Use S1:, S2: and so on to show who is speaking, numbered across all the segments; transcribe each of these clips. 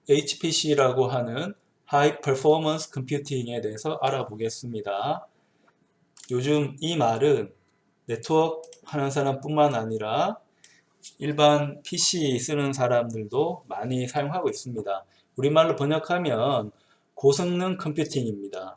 S1: HPC라고 하는 High Performance Computing에 대해서 알아보겠습니다. 요즘 이 말은 네트워크 하는 사람뿐만 아니라 일반 PC 쓰는 사람들도 많이 사용하고 있습니다. 우리말로 번역하면 고성능 컴퓨팅입니다.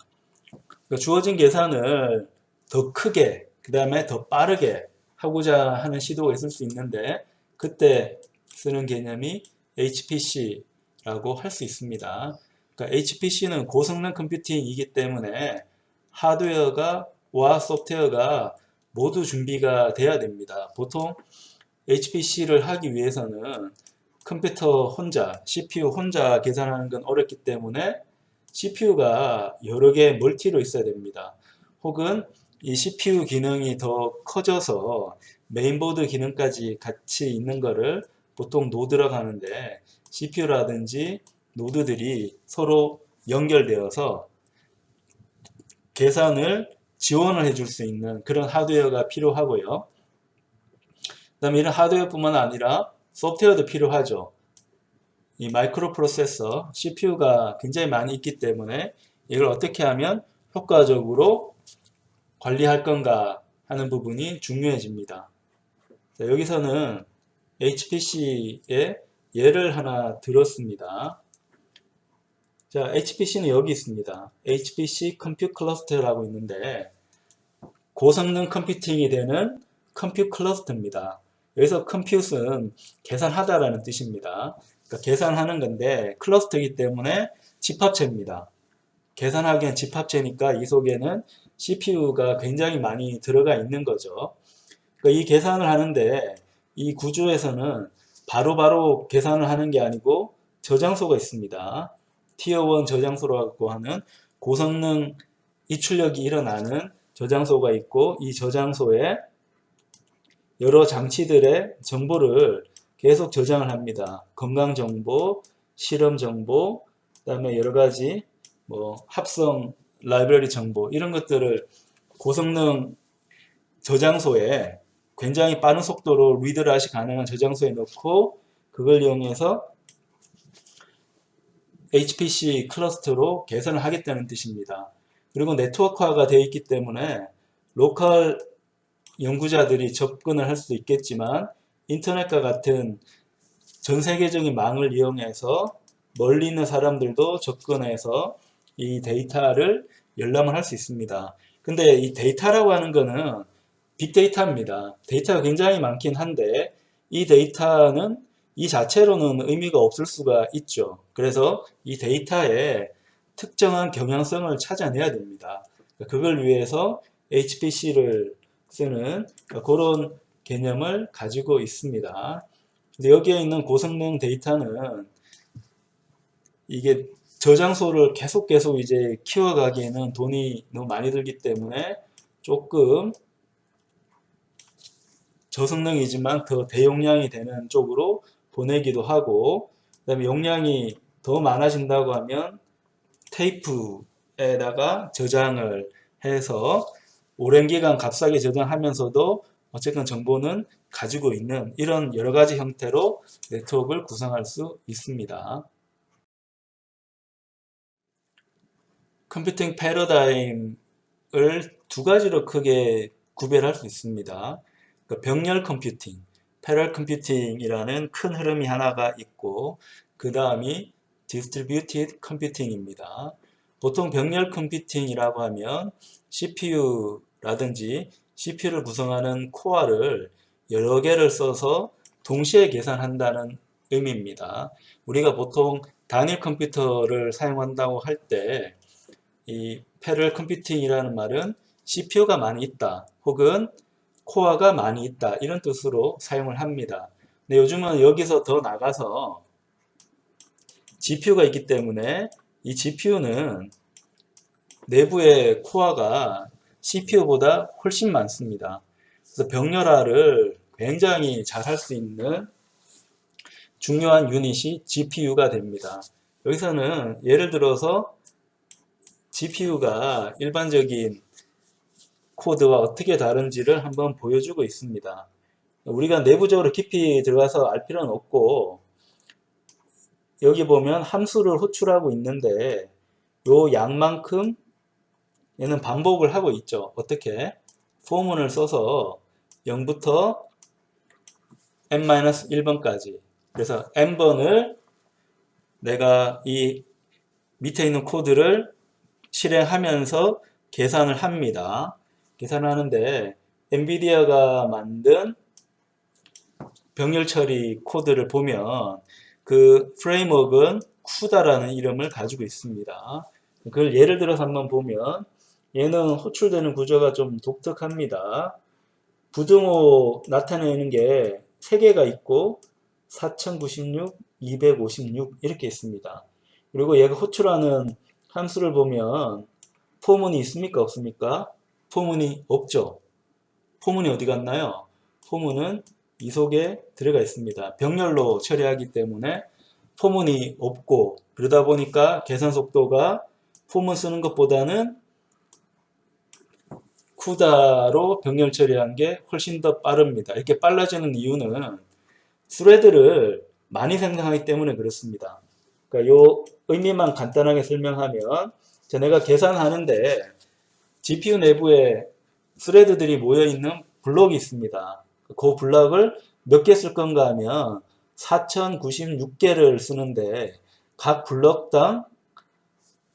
S1: 그러니까 주어진 계산을 더 크게, 그 다음에 더 빠르게 하고자 하는 시도가 있을 수 있는데 그때 쓰는 개념이 HPC라고 할 수 있습니다. 그러니까 HPC는 고성능 컴퓨팅이기 때문에 하드웨어와 소프트웨어가 모두 준비가 돼야 됩니다. 보통 HPC를 하기 위해서는 컴퓨터 혼자, CPU 혼자 계산하는 건 어렵기 때문에 CPU가 여러 개 멀티로 있어야 됩니다. 혹은 이 CPU 기능이 더 커져서 메인보드 기능까지 같이 있는 거를 보통 노드라고 하는데 CPU라든지 노드들이 서로 연결되어서 계산을 지원을 해줄 수 있는 그런 하드웨어가 필요하고요. 그 다음에 이런 하드웨어뿐만 아니라 소프트웨어도 필요하죠. 이 마이크로 프로세서 CPU가 굉장히 많이 있기 때문에 이걸 어떻게 하면 효과적으로 관리할 건가 하는 부분이 중요해집니다. 자, 여기서는 HPC의 예를 하나 들었습니다. 자, HPC는 여기 있습니다. HPC 컴퓨트 클러스터라고 있는데 고성능 컴퓨팅이 되는 컴퓨트 클러스터입니다. 여기서 컴퓨트는 계산하다라는 뜻입니다. 그러니까 계산하는 건데 클러스터이기 때문에 집합체입니다. 계산하기엔 집합체니까 이 속에는 CPU가 굉장히 많이 들어가 있는 거죠. 그러니까 이 계산을 하는데 이 구조에서는 바로바로 계산을 하는 게 아니고 저장소가 있습니다. 티어 1 저장소라고 하는 고성능 입출력이 일어나는 저장소가 있고 이 저장소에 여러 장치들의 정보를 계속 저장을 합니다. 건강 정보, 실험 정보, 그다음에 여러 가지 합성 라이브러리 정보 이런 것들을 고성능 저장소에 굉장히 빠른 속도로 리드라시 가능한 저장소에 넣고 그걸 이용해서 HPC 클러스터로 개선을 하겠다는 뜻입니다. 그리고 네트워크화가 되어 있기 때문에 로컬 연구자들이 접근을 할 수도 있겠지만 인터넷과 같은 전 세계적인 망을 이용해서 멀리 있는 사람들도 접근해서 이 데이터를 열람을 할 수 있습니다. 근데 이 데이터라고 하는 거는 빅데이터입니다. 데이터가 굉장히 많긴 한데 이 데이터는 이 자체로는 의미가 없을 수가 있죠. 그래서 이 데이터에 특정한 경향성을 찾아내야 됩니다. 그걸 위해서 HPC를 쓰는 그런 개념을 가지고 있습니다. 근데 여기에 있는 고성능 데이터는 이게 저장소를 계속 이제 키워가기에는 돈이 너무 많이 들기 때문에 조금 저성능이지만 더 대용량이 되는 쪽으로 보내기도 하고 그다음에 용량이 더 많아진다고 하면 테이프에다가 저장을 해서 오랜 기간 값싸게 저장하면서도 어쨌든 정보는 가지고 있는 이런 여러 가지 형태로 네트워크를 구성할 수 있습니다. 컴퓨팅 패러다임을 두 가지로 크게 구별할 수 있습니다. 병렬 컴퓨팅, 패럴 컴퓨팅이라는 큰 흐름이 하나가 있고 그 다음이 디스트리뷰티드 컴퓨팅입니다. 보통 병렬 컴퓨팅이라고 하면 CPU라든지 CPU를 구성하는 코어를 여러 개를 써서 동시에 계산한다는 의미입니다. 우리가 보통 단일 컴퓨터를 사용한다고 할 때 이 패럴 컴퓨팅이라는 말은 CPU가 많이 있다 혹은 코어가 많이 있다 이런 뜻으로 사용을 합니다. 근데 요즘은 여기서 더 나가서 GPU가 있기 때문에 이 GPU는 내부의 코어가 CPU보다 훨씬 많습니다. 그래서 병렬화를 굉장히 잘 할 수 있는 중요한 유닛이 GPU가 됩니다. 여기서는 예를 들어서 GPU가 일반적인 코드와 어떻게 다른지를 한번 보여주고 있습니다. 우리가 내부적으로 깊이 들어가서 알 필요는 없고 여기 보면 함수를 호출하고 있는데 요 양만큼 얘는 반복을 하고 있죠. 어떻게? 포문을 써서 0부터 n-1번까지. 그래서 n번을 내가 이 밑에 있는 코드를 실행하면서 계산을 합니다. 계산하는데 엔비디아가 만든 병렬 처리 코드를 보면 그 프레임워크는 쿠다라는 이름을 가지고 있습니다. 그걸 예를 들어서 한번 보면 얘는 호출되는 구조가 좀 독특합니다. 부등호 나타내는 게 3개가 있고 4096, 256 이렇게 있습니다. 그리고 얘가 호출하는 함수를 보면 포문이 있습니까? 없습니까? 포문이 없죠. 포문이 어디 갔나요? 포문은 이 속에 들어가 있습니다. 병렬로 처리하기 때문에 포문이 없고 그러다 보니까 계산 속도가 포문 쓰는 것보다는 쿠다로 병렬 처리한 게 훨씬 더 빠릅니다. 이렇게 빨라지는 이유는 스레드를 많이 생성하기 때문에 그렇습니다. 그러니까 요 의미만 간단하게 설명하면 내가 계산하는데 GPU 내부에 스레드들이 모여있는 블록이 있습니다. 그 블록을 몇 개 쓸 건가 하면 4096개를 쓰는데 각 블록당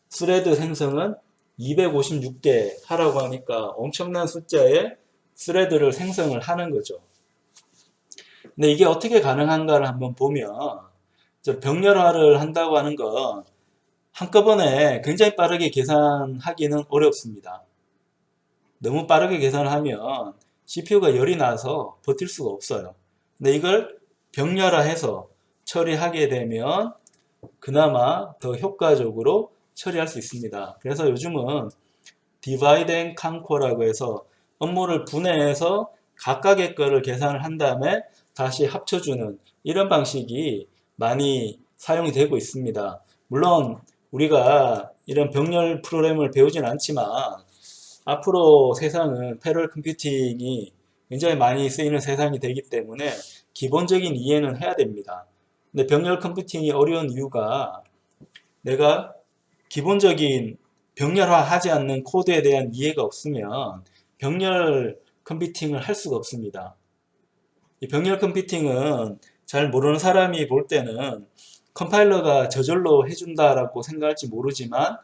S1: 스레드 생성은 256개 하라고 하니까 엄청난 숫자의 스레드를 생성을 하는 거죠. 근데 이게 어떻게 가능한가를 한번 보면 병렬화를 한다고 하는 건 한꺼번에 굉장히 빠르게 계산하기는 어렵습니다. 너무 빠르게 계산을 하면 CPU가 열이 나서 버틸 수가 없어요. 근데 이걸 병렬화해서 처리하게 되면 그나마 더 효과적으로 처리할 수 있습니다. 그래서 요즘은 디바이드 앤 컨커라고 해서 업무를 분해해서 각각의 거를 계산을 한 다음에 다시 합쳐주는 이런 방식이 많이 사용이 되고 있습니다. 물론 우리가 이런 병렬 프로그램을 배우진 않지만 앞으로 세상은 패럴 컴퓨팅이 굉장히 많이 쓰이는 세상이 되기 때문에 기본적인 이해는 해야 됩니다. 근데 병렬 컴퓨팅이 어려운 이유가 내가 기본적인 병렬화하지 않는 코드에 대한 이해가 없으면 병렬 컴퓨팅을 할 수가 없습니다. 이 병렬 컴퓨팅은 잘 모르는 사람이 볼 때는 컴파일러가 저절로 해준다라고 생각할지 모르지만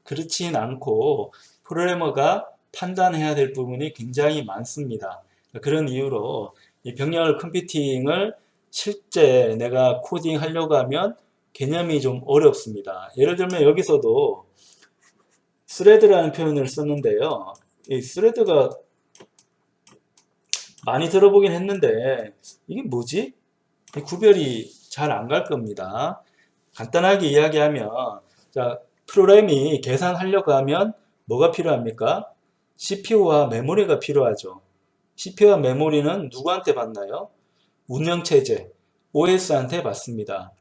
S1: 그렇진 않고 프로그래머가 판단해야 될 부분이 굉장히 많습니다. 그런 이유로 이 병렬 컴퓨팅을 실제 내가 코딩 하려고 하면 개념이 좀 어렵습니다. 예를 들면 여기서도 스레드라는 표현을 썼는데요. 이 스레드가 많이 들어보긴 했는데 이게 뭐지? 구별이 잘 안 갈 겁니다. 간단하게 이야기하면 자, 프로그램이 계산하려고 하면 뭐가 필요합니까? CPU와 메모리가 필요하죠. CPU와 메모리는 누구한테 받나요? 운영체제, OS한테 받습니다.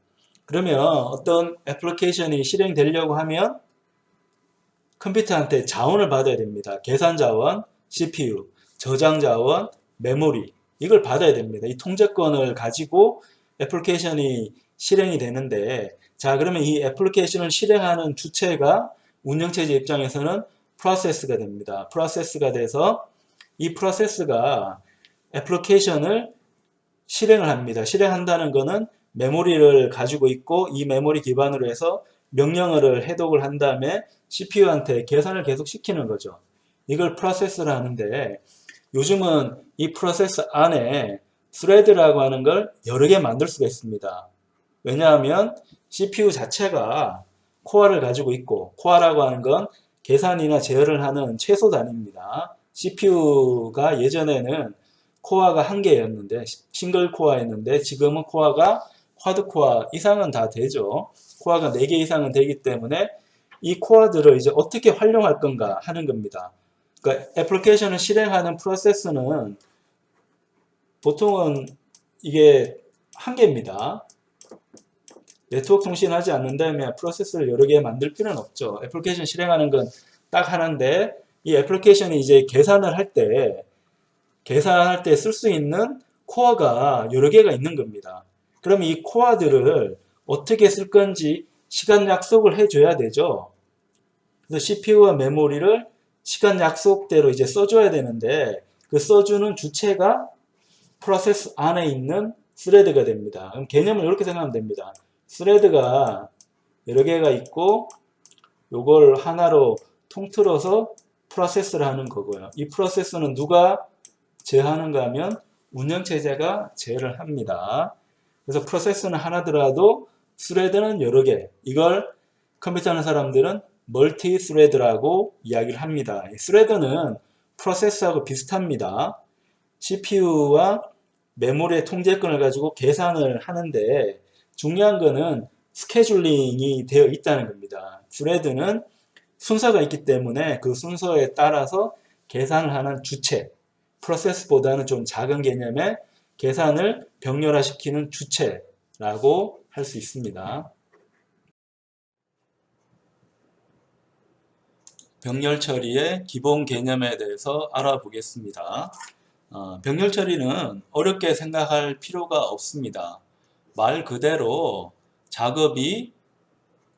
S1: 그러면 어떤 애플리케이션이 실행되려고 하면 컴퓨터한테 자원을 받아야 됩니다. 계산 자원, CPU, 저장 자원, 메모리 이걸 받아야 됩니다. 이 통제권을 가지고 애플리케이션이 실행이 되는데 자 그러면 이 애플리케이션을 실행하는 주체가 운영체제 입장에서는 프로세스가 됩니다. 프로세스가 돼서 이 프로세스가 애플리케이션을 실행을 합니다. 실행한다는 것은 메모리를 가지고 있고 이 메모리 기반으로 해서 명령어를 해독을 한 다음에 CPU한테 계산을 계속 시키는 거죠. 이걸 프로세스를 하는데 요즘은 이 프로세스 안에 스레드라고 하는 걸 여러 개 만들 수가 있습니다. 왜냐하면 CPU 자체가 코어를 가지고 있고 코어라고 하는 건 계산이나 제어를 하는 최소 단위입니다. CPU가 예전에는 코어가 한 개였는데 싱글 코어였는데 지금은 코어가 쿼드 코어 이상은 다 되죠. 코어가 4개 이상은 되기 때문에 이 코어들을 이제 어떻게 활용할 건가 하는 겁니다. 그러니까 애플리케이션을 실행하는 프로세스는 보통은 이게 한 개입니다. 네트워크 통신하지 않는다면 프로세스를 여러 개 만들 필요는 없죠. 애플리케이션 실행하는 건 딱 하나인데 이 애플리케이션이 이제 계산을 할 때 쓸 수 있는 코어가 여러 개가 있는 겁니다. 그럼 이 코어들을 어떻게 쓸 건지 시간 약속을 해줘야 되죠. 그래서 CPU와 메모리를 시간 약속대로 이제 써줘야 되는데 그 써주는 주체가 프로세스 안에 있는 스레드가 됩니다. 그럼 개념을 이렇게 생각하면 됩니다. 스레드가 여러 개가 있고 요걸 하나로 통틀어서 프로세스를 하는 거고요. 이 프로세스는 누가 제어하는가 하면 운영체제가 제어를 합니다. 그래서 프로세스는 하나더라도 스레드는 여러 개. 이걸 컴퓨터 하는 사람들은 멀티 스레드라고 이야기를 합니다. 스레드는 프로세스하고 비슷합니다. CPU와 메모리의 통제권을 가지고 계산을 하는데 중요한 거는 스케줄링이 되어 있다는 겁니다. 스레드는 순서가 있기 때문에 그 순서에 따라서 계산을 하는 주체, 프로세스보다는 좀 작은 개념의 계산을 병렬화시키는 주체라고 할 수 있습니다. 병렬 처리의 기본 개념에 대해서 알아보겠습니다. 병렬 처리는 어렵게 생각할 필요가 없습니다. 말 그대로 작업이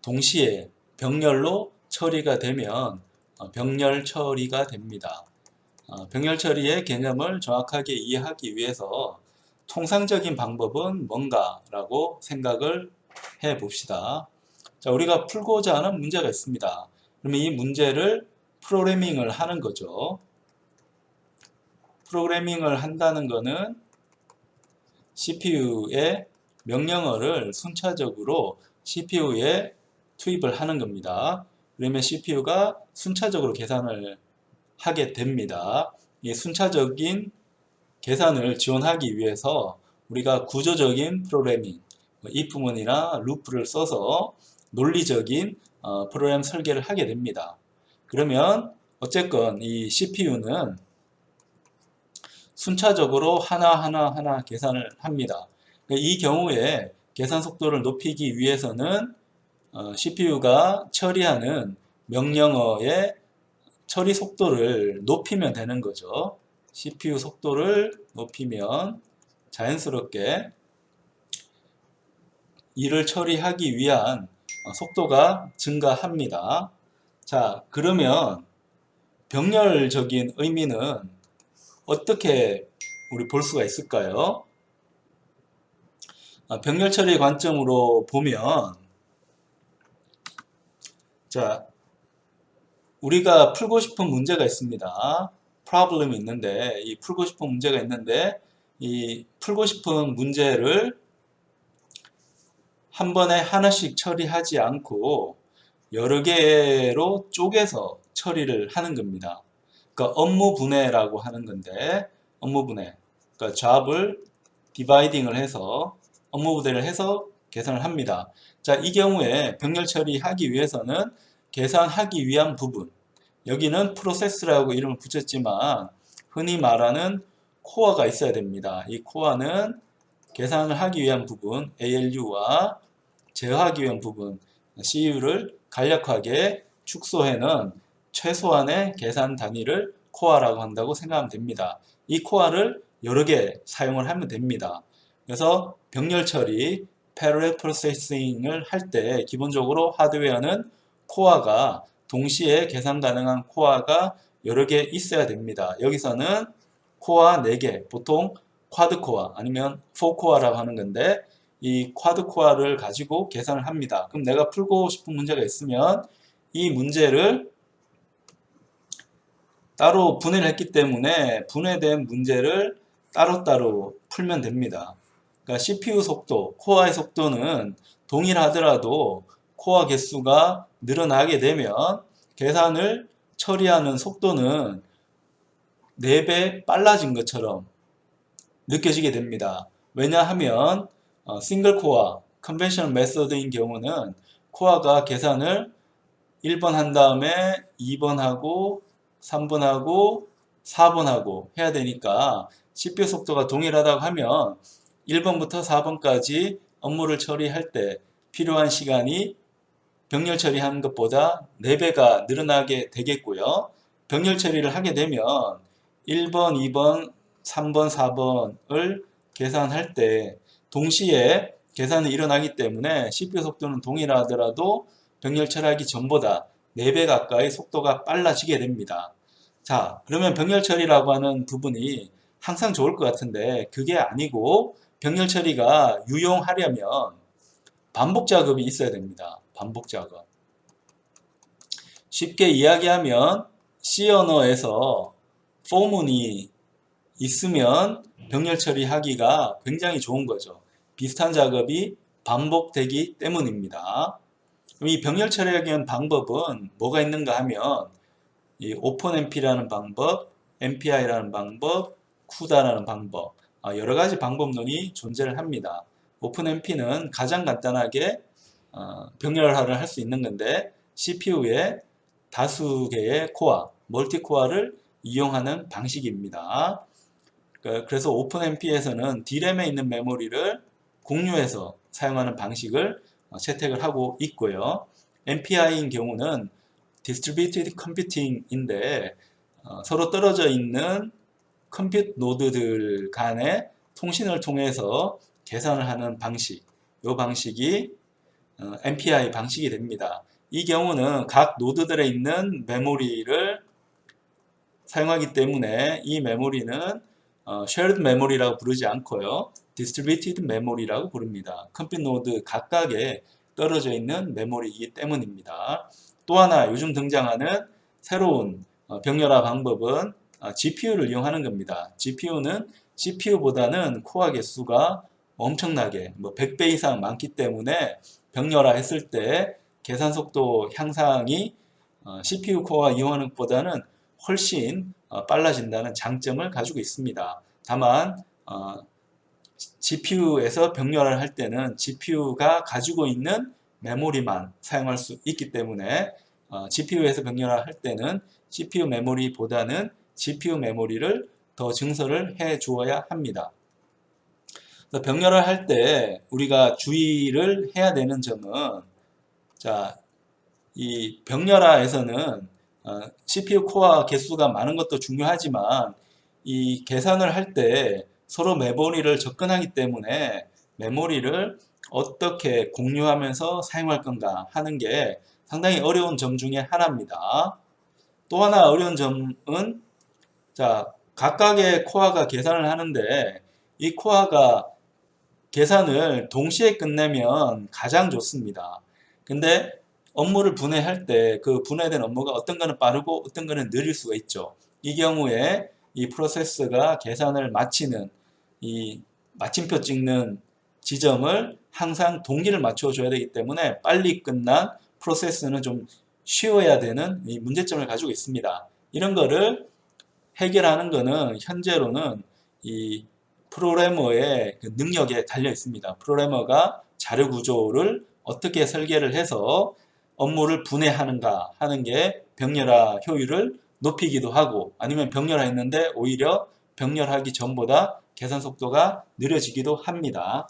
S1: 동시에 병렬로 처리가 되면 병렬 처리가 됩니다. 병렬 처리의 개념을 정확하게 이해하기 위해서 통상적인 방법은 뭔가라고 생각을 해 봅시다. 자, 우리가 풀고자 하는 문제가 있습니다. 그러면 이 문제를 프로그래밍을 하는 거죠. 프로그래밍을 한다는 것은 CPU의 명령어를 순차적으로 CPU에 투입을 하는 겁니다. 그러면 CPU가 순차적으로 계산을 하게 됩니다. 이 순차적인 계산을 지원하기 위해서 우리가 구조적인 프로그래밍, if문이나 루프를 써서 논리적인 프로그램 설계를 하게 됩니다. 그러면 어쨌건 이 CPU는 순차적으로 하나하나 계산을 합니다. 이 경우에 계산 속도를 높이기 위해서는 CPU가 처리하는 명령어의 처리 속도를 높이면 되는 거죠. CPU 속도를 높이면 자연스럽게 일을 처리하기 위한 속도가 증가합니다. 자, 그러면 병렬적인 의미는 어떻게 우리 볼 수가 있을까요? 병렬 처리 관점으로 보면, 자, 우리가 풀고 싶은 문제가 있습니다. problem이 있는데, 이 풀고 싶은 문제가 있는데, 이 풀고 싶은 문제를 한 번에 하나씩 처리하지 않고 여러 개로 쪼개서 처리를 하는 겁니다. 그러니까 업무 분해라고 하는 건데, 업무 분해. 그러니까 job을 디바이딩을 해서 업무 분해를 해서 계산을 합니다. 자, 이 경우에 병렬 처리하기 위해서는 계산하기 위한 부분, 여기는 프로세스라고 이름을 붙였지만 흔히 말하는 코어가 있어야 됩니다. 이 코어는 계산을 하기 위한 부분 ALU와 제어하기 위한 부분 CU를 간략하게 축소해는 최소한의 계산 단위를 코어라고 한다고 생각하면 됩니다. 이 코어를 여러 개 사용을 하면 됩니다. 그래서 병렬 처리, parallel processing을 할 때 기본적으로 하드웨어는 코어가 동시에 계산 가능한 코어가 여러 개 있어야 됩니다. 여기서는 코어 4개, 보통 쿼드 코어 아니면 4코어라고 하는 건데 이 쿼드 코어를 가지고 계산을 합니다. 그럼 내가 풀고 싶은 문제가 있으면 이 문제를 따로 분해를 했기 때문에 분해된 문제를 따로따로 풀면 됩니다. 그러니까 CPU 속도, 코어의 속도는 동일하더라도 코어 개수가 늘어나게 되면 계산을 처리하는 속도는 4배 빨라진 것처럼 느껴지게 됩니다. 왜냐하면 싱글 코어, 컨벤셔널 메소드인 경우는 코어가 계산을 1번 한 다음에 2번 하고 3번 하고 4번 하고 해야 되니까 CPU 속도가 동일하다고 하면 1번부터 4번까지 업무를 처리할 때 필요한 시간이 병렬 처리하는 것보다 4배가 늘어나게 되겠고요. 병렬 처리를 하게 되면 1번, 2번, 3번, 4번을 계산할 때 동시에 계산이 일어나기 때문에 CPU 속도는 동일하더라도 병렬 처리하기 전보다 4배 가까이 속도가 빨라지게 됩니다. 자, 그러면 병렬 처리라고 하는 부분이 항상 좋을 것 같은데 그게 아니고 병렬 처리가 유용하려면 반복 작업이 있어야 됩니다. 반복 작업. 쉽게 이야기하면 C 언어에서 for문이 있으면 병렬 처리하기가 굉장히 좋은 거죠. 비슷한 작업이 반복되기 때문입니다. 이 병렬 처리하기 위한 방법은 뭐가 있는가 하면 이 오픈MP라는 방법, MPI라는 방법, CUDA라는 방법, 여러 가지 방법론이 존재를 합니다. 오픈MP는 가장 간단하게 병렬화를 할 수 있는 건데 CPU에 다수 개의 코어, 멀티코어를 이용하는 방식입니다. 그래서 오픈MP에서는 D램에 있는 메모리를 공유해서 사용하는 방식을 채택을 하고 있고요. MPI인 경우는 Distributed Computing인데 서로 떨어져 있는 컴퓨터 노드들 간의 통신을 통해서 계산을 하는 방식, 이 방식이 MPI 방식이 됩니다. 이 경우는 각 노드들에 있는 메모리를 사용하기 때문에 이 메모리는 shared memory라고 부르지 않고요. distributed memory라고 부릅니다. 컴퓨터 노드 각각에 떨어져 있는 메모리이기 때문입니다. 또 하나 요즘 등장하는 새로운 병렬화 방법은 GPU를 이용하는 겁니다. GPU는 CPU보다는 코어 개수가 엄청나게 100배 이상 많기 때문에 병렬화 했을 때 계산 속도 향상이 CPU 코어 이용하는 것보다는 훨씬 빨라진다는 장점을 가지고 있습니다. 다만 GPU에서 병렬화를 할 때는 GPU가 가지고 있는 메모리만 사용할 수 있기 때문에 GPU에서 병렬화 할 때는 CPU 메모리보다는 GPU 메모리를 더 증설을 해 주어야 합니다. 병렬화를 할 때 우리가 주의를 해야 되는 점은 이 병렬화에서는 CPU 코어 개수가 많은 것도 중요하지만 이 계산을 할 때 서로 메모리를 접근하기 때문에 메모리를 어떻게 공유하면서 사용할 건가 하는 게 상당히 어려운 점 중에 하나입니다. 또 하나 어려운 점은 각각의 코어가 계산을 하는데 이 코어가 계산을 동시에 끝내면 가장 좋습니다. 근데 업무를 분해할 때 그 분해된 업무가 어떤 거는 빠르고 어떤 거는 느릴 수가 있죠. 이 경우에 이 프로세스가 계산을 마치는 이 마침표 찍는 지점을 항상 동기를 맞춰줘야 되기 때문에 빨리 끝난 프로세스는 좀 쉬워야 되는 이 문제점을 가지고 있습니다. 이런 거를 해결하는 거는 현재로는 이 프로그래머의 그 능력에 달려 있습니다. 프로그래머가 자료 구조를 어떻게 설계를 해서 업무를 분해하는가 하는 게 병렬화 효율을 높이기도 하고 아니면 병렬화했는데 오히려 병렬하기 전보다 계산 속도가 느려지기도 합니다.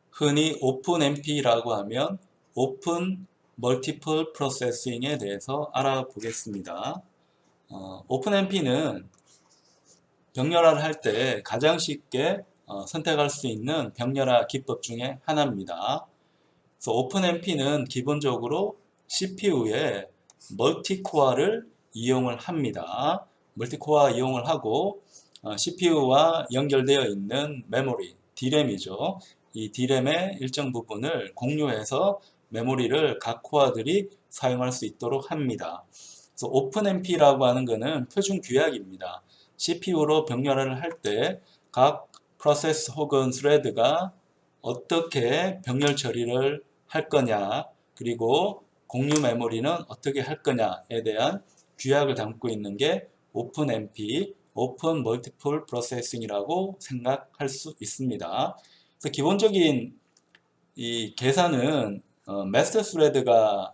S1: 흔히 오픈MP라고 하면 오픈 멀티플 프로세싱에 대해서 알아보겠습니다. 오픈MP는 병렬화를 할 때 가장 쉽게 선택할 수 있는 병렬화 기법 중에 하나입니다. 그래서 오픈MP는 기본적으로 CPU에 멀티코어를 이용을 합니다. 멀티코어 이용을 하고 CPU와 연결되어 있는 메모리, D램이죠. 이 D램의 일정 부분을 공유해서 메모리를 각 코어들이 사용할 수 있도록 합니다. 그래서 오픈MP라고 하는 것은 표준 규약입니다. CPU로 병렬화를 할 때 각 프로세스 혹은 스레드가 어떻게 병렬 처리를 할 거냐 그리고 공유 메모리는 어떻게 할 거냐에 대한 규약을 담고 있는 게 오픈MP, 오픈 멀티플 프로세싱이라고 생각할 수 있습니다. 그래서 기본적인 이 계산은 마스터 스레드가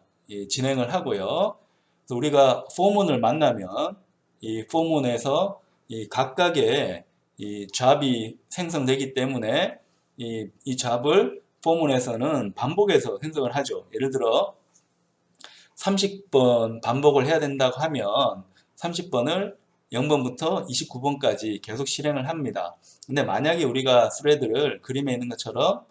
S1: 진행을 하고요. 그래서 우리가 포문을 만나면 이 포문에서 이 각각의 이 잡이 생성되기 때문에 이 잡을 포문에서는 반복해서 생성을 하죠. 예를 들어 30번 반복을 해야 된다고 하면 30번을 0번부터 29번까지 계속 실행을 합니다. 근데 만약에 우리가 스레드를 그림에 있는 것처럼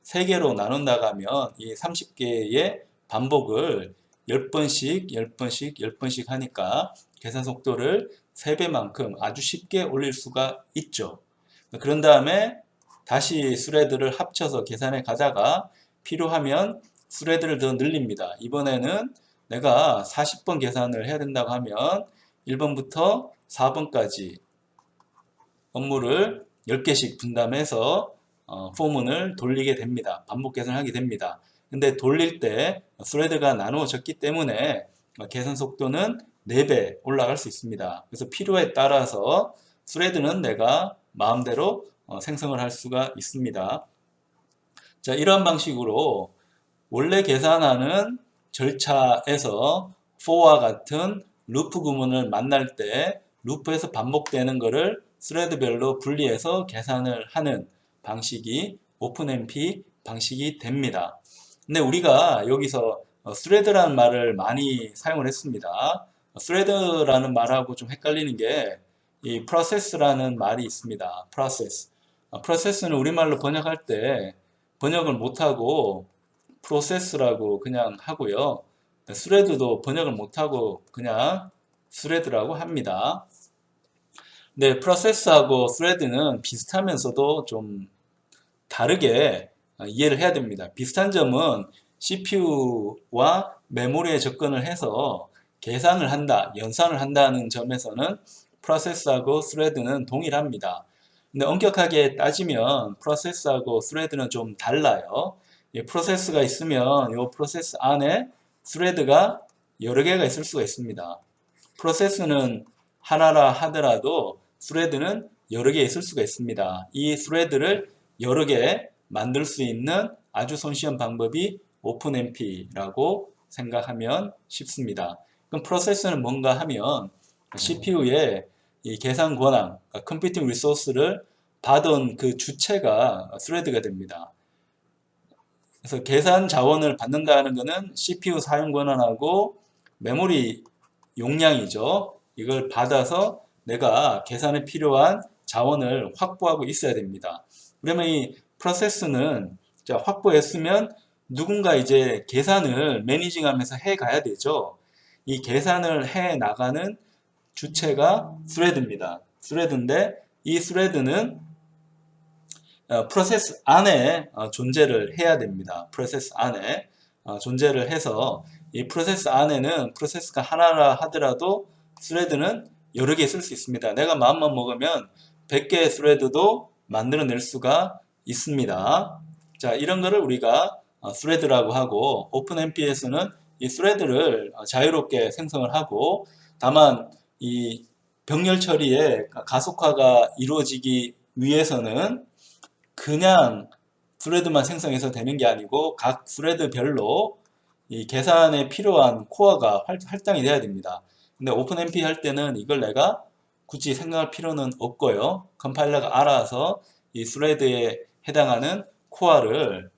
S1: 3개로 나눈다고 하면 이 30개의 반복을 10번씩, 10번씩, 10번씩 하니까 계산 속도를 3배만큼 아주 쉽게 올릴 수가 있죠. 그런 다음에 다시 스레드를 합쳐서 계산해 가다가 필요하면 스레드를 더 늘립니다. 이번에는 내가 40번 계산을 해야 된다고 하면 1번부터 4번까지 업무를 10개씩 분담해서 포문을 돌리게 됩니다. 반복 계산하게 됩니다. 근데 돌릴 때 스레드가 나누어졌기 때문에 계산 속도는 4배 올라갈 수 있습니다. 그래서 필요에 따라서 스레드는 내가 마음대로 생성을 할 수가 있습니다. 자, 이런 방식으로 원래 계산하는 절차에서 for와 같은 루프 구문을 만날 때 루프에서 반복되는 것을 스레드별로 분리해서 계산을 하는 방식이 오픈MP 방식이 됩니다. 근데 우리가 여기서 스레드라는 말을 많이 사용을 했습니다. 스레드라는 말하고 좀 헷갈리는 게 이 process라는 말이 있습니다. process. process는 우리말로 번역할 때 번역을 못하고 프로세스라고 그냥 하고요. 스레드도 번역을 못하고 그냥 스레드라고 합니다. 네, 프로세스하고 스레드는 비슷하면서도 좀 다르게 이해를 해야 됩니다. 비슷한 점은 CPU와 메모리에 접근을 해서 계산을 한다, 연산을 한다는 점에서는 프로세스하고 스레드는 동일합니다. 근데 엄격하게 따지면 프로세스하고 스레드는 좀 달라요. 프로세스가 있으면 이 프로세스 안에 스레드가 여러 개가 있을 수가 있습니다. 프로세스는 하나라 하더라도 스레드는 여러 개 있을 수가 있습니다. 이 스레드를 여러 개 만들 수 있는 아주 손쉬운 방법이 오픈MP라고 생각하면 쉽습니다. 그럼 프로세스는 뭔가 하면 CPU에 이 계산 권한, 컴퓨팅 리소스를 받은 그 주체가 스레드가 됩니다. 그래서 계산 자원을 받는다는 것은 CPU 사용 권한하고 메모리 용량이죠. 이걸 받아서 내가 계산에 필요한 자원을 확보하고 있어야 됩니다. 그러면 이 프로세스는 확보했으면 누군가 이제 계산을 매니징하면서 해 가야 되죠. 이 계산을 해 나가는 주체가 스레드입니다. 스레드인데 이 스레드는 프로세스 안에 존재를 해야 됩니다. 프로세스 안에 존재를 해서 이 프로세스 안에는 프로세스가 하나라 하더라도 스레드는 여러 개 쓸 수 있습니다. 내가 마음만 먹으면 100개의 스레드도 만들어낼 수가 있습니다. 자, 이런 거를 우리가 스레드라고 하고 오픈MP에서는 이 스레드를 자유롭게 생성을 하고 다만 이 병렬 처리의 가속화가 이루어지기 위해서는 그냥 스레드만 생성해서 되는 게 아니고 각 스레드별로 이 계산에 필요한 코어가 할당이 돼야 됩니다. 근데 오픈MP 할 때는 이걸 내가 굳이 생각할 필요는 없고요. 컴파일러가 알아서 이 스레드에 해당하는 코어를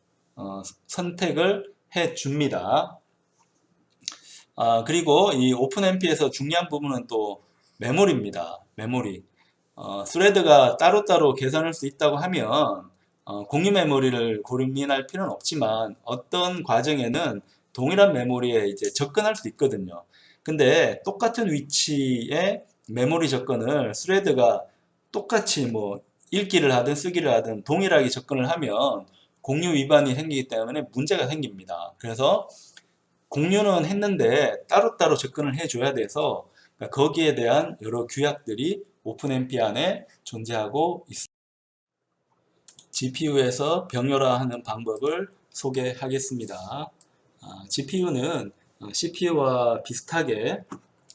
S1: 선택을 해 줍니다. 그리고 이 오픈MP에서 중요한 부분은 또 메모리입니다. 메모리. 스레드가 따로따로 계산할 수 있다고 하면 공유 메모리를 고민할 필요는 없지만 어떤 과정에는 동일한 메모리에 이제 접근할 수 있거든요. 근데 똑같은 위치에 메모리 접근을 스레드가 똑같이 뭐 읽기를 하든 쓰기를 하든 동일하게 접근을 하면 공유 위반이 생기기 때문에 문제가 생깁니다. 그래서 공유는 했는데 따로따로 접근을 해줘야 돼서 거기에 대한 여러 규약들이 오픈MP 안에 존재하고 있습니다. GPU에서 병렬화하는 방법을 소개하겠습니다. GPU는 CPU와 비슷하게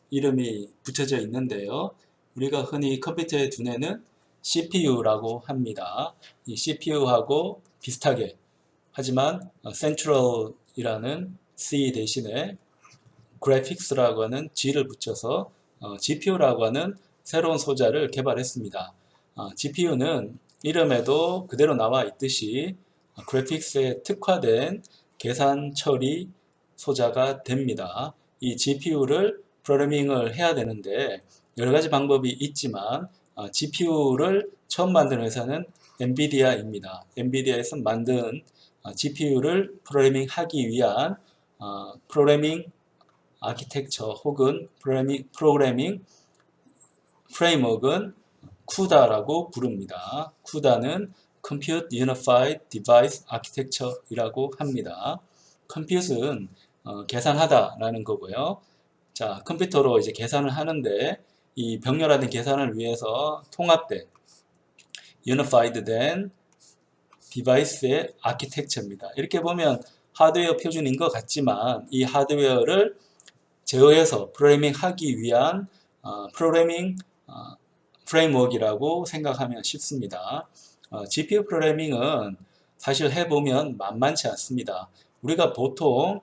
S1: 이름이 붙여져 있는데요. 우리가 흔히 컴퓨터의 두뇌는 CPU라고 합니다. 이 CPU하고 비슷하게 하지만 Central이라는 C 대신에 Graphics라고 하는 G를 붙여서 GPU라고 하는 새로운 소자를 개발했습니다. GPU는 이름에도 그대로 나와 있듯이 그래픽스에 특화된 계산 처리 소자가 됩니다. 이 GPU를 프로그래밍을 해야 되는데 여러 가지 방법이 있지만 GPU를 처음 만든 회사는 엔비디아입니다. 엔비디아에서 만든 GPU를 프로그래밍하기 위한 프로그래밍 아키텍처 혹은 프로그래밍 프레임워크는 CUDA라고 부릅니다. CUDA는 Compute Unified Device Architecture이라고 합니다. Compute은 계산하다라는 거고요. 자, 컴퓨터로 이제 계산을 하는데 이 병렬화된 계산을 위해서 통합된 Unified 된 디바이스의 아키텍처입니다. 이렇게 보면 하드웨어 표준인 것 같지만 이 하드웨어를 제어해서 프로그래밍하기 위한 프로그래밍 프레임워크이라고 생각하면 쉽습니다. GPU 프로그래밍은 사실 해보면 만만치 않습니다. 우리가 보통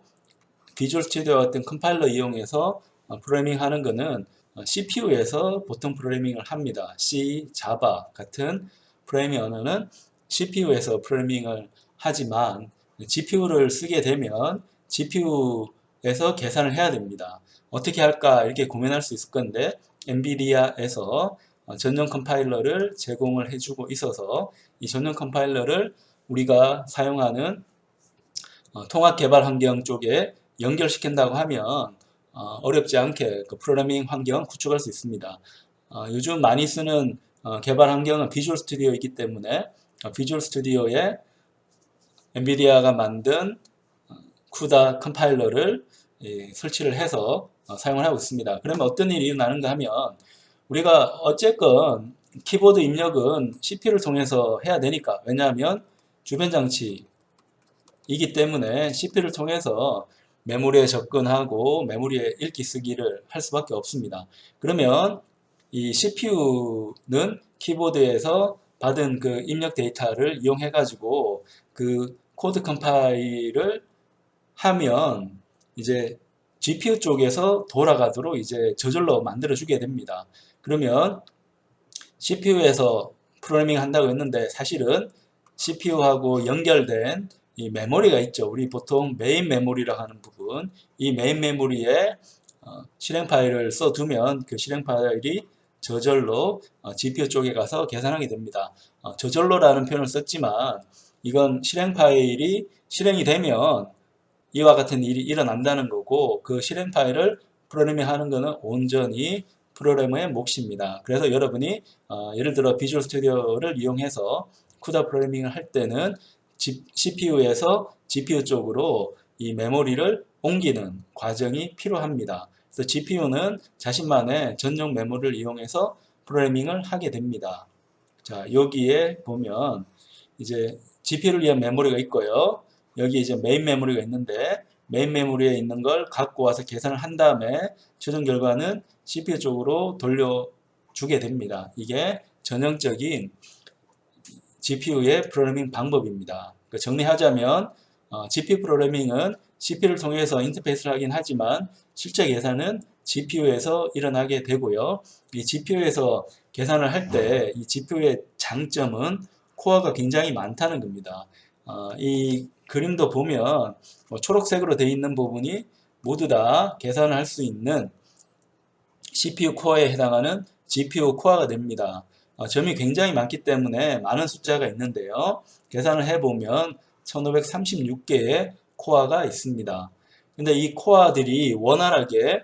S1: 비주얼 스튜디오 같은 컴파일러 이용해서 프로그래밍 하는 거는 CPU에서 보통 프로그래밍을 합니다. C, 자바 같은 프로그래밍 언어는 CPU에서 프로그래밍을 하지만 GPU를 쓰게 되면 GPU에서 계산을 해야 됩니다. 어떻게 할까 이렇게 고민할 수 있을 건데 엔비디아에서 전용 컴파일러를 제공을 해주고 있어서 이 전용 컴파일러를 우리가 사용하는 통합 개발 환경 쪽에 연결시킨다고 하면 어렵지 않게 그 프로그래밍 환경 구축할 수 있습니다. 요즘 많이 쓰는 개발 환경은 비주얼 스튜디오이기 때문에 비주얼 스튜디오에 엔비디아가 만든 CUDA 컴파일러를 설치를 해서 사용을 하고 있습니다. 그러면 어떤 일이 일어나는가 하면 우리가 어쨌건 키보드 입력은 CPU를 통해서 해야 되니까 왜냐하면 주변 장치이기 때문에 CPU를 통해서 메모리에 접근하고 메모리에 읽기 쓰기를 할 수밖에 없습니다. 그러면 이 CPU는 키보드에서 받은 그 입력 데이터를 이용해 가지고 그 코드 컴파일을 하면 이제 GPU 쪽에서 돌아가도록 이제 저절로 만들어 주게 됩니다. 그러면 CPU에서 프로그래밍 한다고 했는데 사실은 CPU하고 연결된 이 메모리가 있죠. 우리 보통 메인 메모리라고 하는 부분, 이 메인 메모리에 실행 파일을 써두면 그 실행 파일이 저절로 GPU 쪽에 가서 계산하게 됩니다. 저절로라는 표현을 썼지만 이건 실행 파일이 실행이 되면 이와 같은 일이 일어난다는 거고 그 실행 파일을 프로그래밍 하는 것은 온전히 프로그래머의 몫입니다. 그래서 여러분이 예를 들어 비주얼 스튜디오를 이용해서 CUDA 프로그래밍을 할 때는 CPU에서 GPU 쪽으로 이 메모리를 옮기는 과정이 필요합니다. 그래서 GPU는 자신만의 전용 메모리를 이용해서 프로그래밍을 하게 됩니다. 자, 여기에 보면 이제 GPU를 위한 메모리가 있고요. 여기 이제 메인 메모리가 있는데 메인 메모리에 있는 걸 갖고 와서 계산을 한 다음에 최종 결과는 CPU 쪽으로 돌려주게 됩니다. 이게 전형적인 GPU의 프로그래밍 방법입니다. 그러니까 정리하자면 GPU 프로그래밍은 CPU를 통해서 인터페이스를 하긴 하지만 실제 계산은 GPU에서 일어나게 되고요. 이 GPU에서 계산을 할 때 이 GPU의 장점은 코어가 굉장히 많다는 겁니다. 이 그림도 보면 초록색으로 되어 있는 부분이 모두 다 계산을 할 수 있는 CPU 코어에 해당하는 GPU 코어가 됩니다. 점이 굉장히 많기 때문에 많은 숫자가 있는데요. 계산을 해보면 1536개의 코어가 있습니다. 근데 이 코어들이 원활하게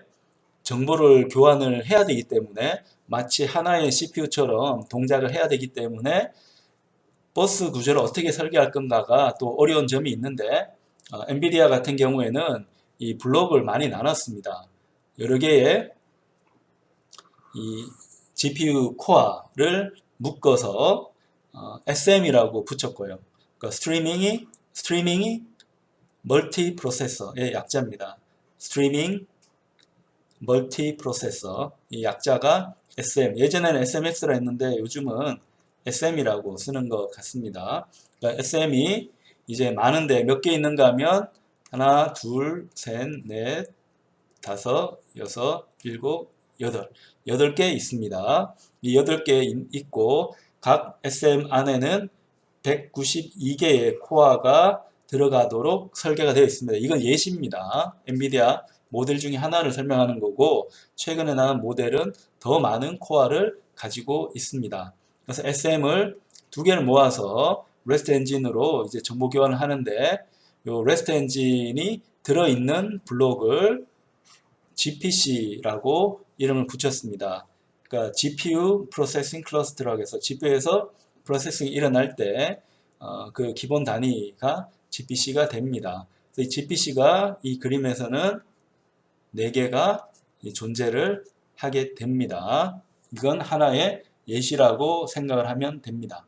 S1: 정보를 교환을 해야 되기 때문에 마치 하나의 CPU처럼 동작을 해야 되기 때문에 버스 구조를 어떻게 설계할 건가가 또 어려운 점이 있는데 엔비디아 같은 경우에는 이 블록을 많이 나눴습니다. 여러 개의 이 GPU 코어를 묶어서 SM이라고 붙였고요. 그러니까 스트리밍이 멀티 프로세서의 약자입니다. 스트리밍 멀티 프로세서 이 약자가 SM. 예전에는 SMX라 했는데 요즘은 SM이라고 쓰는 것 같습니다. 그러니까 SM이 이제 많은데 몇 개 있는가 하면 하나, 둘, 셋, 넷, 다섯, 여섯, 일곱, 여덟 개 있습니다. 이 8개 있고 각 SM 안에는 192개의 코어가 들어가도록 설계가 되어 있습니다. 이건 예시입니다. 엔비디아 모델 중에 하나를 설명하는 거고, 최근에 나온 모델은 더 많은 코어를 가지고 있습니다. 그래서 SM을 두 개를 모아서 REST 엔진으로 이제 정보 교환을 하는데, 요 REST 엔진이 들어있는 블록을 GPC라고 이름을 붙였습니다. 그러니까 GPU 프로세싱 클러스터라고 해서 GPU에서 프로세싱이 일어날 때 그 기본 단위가 GPC가 됩니다. 이 GPC가 이 그림에서는 4개가 존재를 하게 됩니다. 이건 하나의 예시라고 생각을 하면 됩니다.